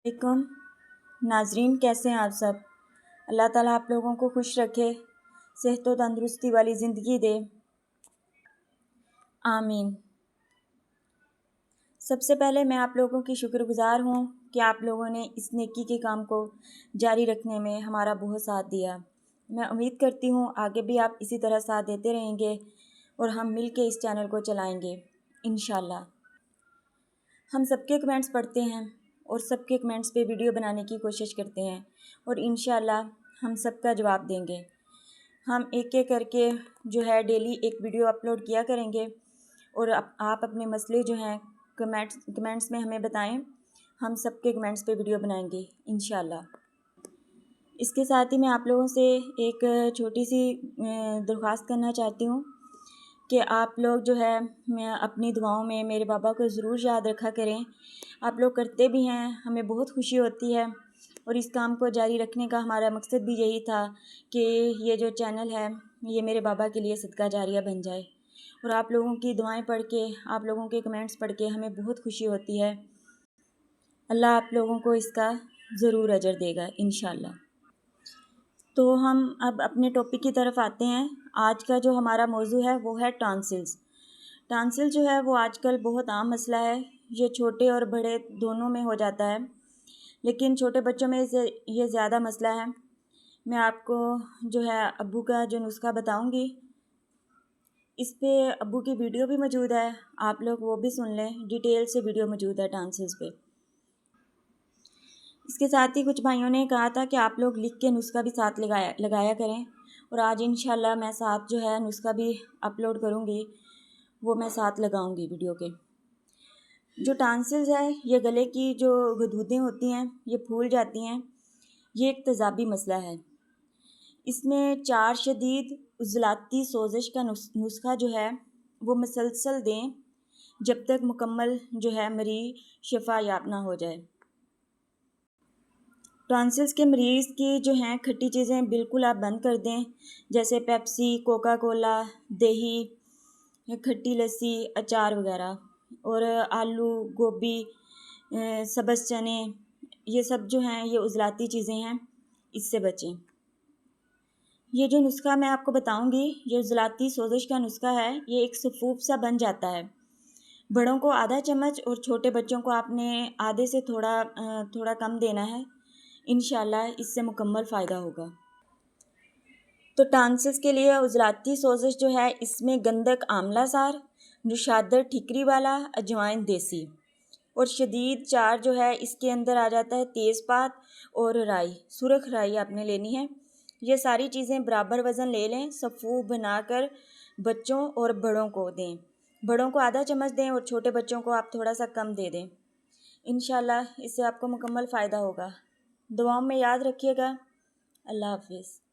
वालेकुम नाजरीन, कैसे हैं आप सब। अल्लाह ताला आप लोगों को खुश रखे, सेहत व तंदुरुस्ती वाली ज़िंदगी दे, आमीन। सबसे पहले मैं आप लोगों की शुक्रगुज़ार हूँ कि आप लोगों ने इस नेकी के काम को जारी रखने में हमारा बहुत साथ दिया। मैं उम्मीद करती हूँ आगे भी आप इसी तरह साथ देते रहेंगे और हम मिल के इस चैनल को चलाएँगे इंशाल्लाह। हम सबके कमेंट्स पढ़ते हैं और सबके कमेंट्स पे वीडियो बनाने की कोशिश करते हैं और इंशाल्लाह हम सबका जवाब देंगे। हम एक एक करके जो है डेली एक वीडियो अपलोड किया करेंगे और आप अपने मसले जो हैं कमेंट्स में हमें बताएं। हम सबके कमेंट्स पे वीडियो बनाएंगे इंशाल्लाह। इसके साथ ही मैं आप लोगों से एक छोटी सी दरख्वास्त करना चाहती हूँ कि आप लोग जो है मैं अपनी दुआओं में मेरे बाबा को ज़रूर याद रखा करें। आप लोग करते भी हैं, हमें बहुत खुशी होती है और इस काम को जारी रखने का हमारा मकसद भी यही था कि ये जो चैनल है ये मेरे बाबा के लिए सदका जारिया बन जाए। और आप लोगों की दुआएं पढ़ के, आप लोगों के कमेंट्स पढ़ के हमें बहुत खुशी होती है। अल्लाह आप लोगों को इसका ज़रूर अजर देगा इंशाल्लाह। तो हम अब अपने टॉपिक की तरफ आते हैं। आज का जो हमारा मौजू है वो है टॉन्सिल्स। टॉन्सिल जो है वो आजकल बहुत आम मसला है। ये छोटे और बड़े दोनों में हो जाता है, लेकिन छोटे बच्चों में ये ज़्यादा मसला है। मैं आपको जो है अब्बू का जो नुस्खा बताऊंगी, इस पे अब्बू की वीडियो भी मौजूद है, आप लोग वो भी सुन लें। डिटेल से वीडियो मौजूद है टॉन्सिल्स पे। इसके साथ ही कुछ भाइयों ने कहा था कि आप लोग लिख के नुस्खा भी साथ लगाया करें, और आज इंशाल्लाह मैं साथ जो है नुस्खा भी अपलोड करूँगी, वो मैं साथ लगाऊंगी वीडियो के। जो टॉन्सिल्स है ये गले की जो गदूदें होती हैं ये फूल जाती हैं। ये एक तेज़ाबी मसला है। इसमें 4 शदीद उज़लाती सोजिश का नुस्खा जो है वो मुसलसल दें जब तक मुकम्मल जो है मरीज़ शफा याब ना हो जाए। टॉन्सिल्स के मरीज़ की जो हैं खट्टी चीज़ें बिल्कुल आप बंद कर दें, जैसे पेप्सी, कोका कोला, दही, खट्टी लस्सी, अचार वगैरह। और आलू, गोभी, सब्ज़ चने, ये सब जो हैं ये उज़लाती चीज़ें हैं, इससे बचें। ये जो नुस्खा मैं आपको बताऊंगी, ये उज़लाती सोजिश का नुस्खा है। ये एक सफ़ूफ सा बन जाता है। बड़ों को आधा चम्मच और छोटे बच्चों को आपने आधे से थोड़ा कम देना है। इंशाल्लाह इससे मुकम्मल फ़ायदा होगा। तो टॉन्सिल्स के लिए उज़लाती सोजिश जो है इसमें गंधक आंवला सार, नुशादर ठिकरी वाला, अजवाइन देसी और शदीद चार जो है इसके अंदर आ जाता है तेज़पात और राई, सुरख राई आपने लेनी है। ये सारी चीज़ें बराबर वज़न ले लें, सफ़ूफ बनाकर बच्चों और बड़ों को दें। बड़ों को आधा चम्मच दें और छोटे बच्चों को आप थोड़ा सा कम दे दें। इंशाल्लाह इससे आपको मुकम्मल फ़ायदा होगा। दुआओं में याद रखिएगा। अल्लाह हाफ़िज़।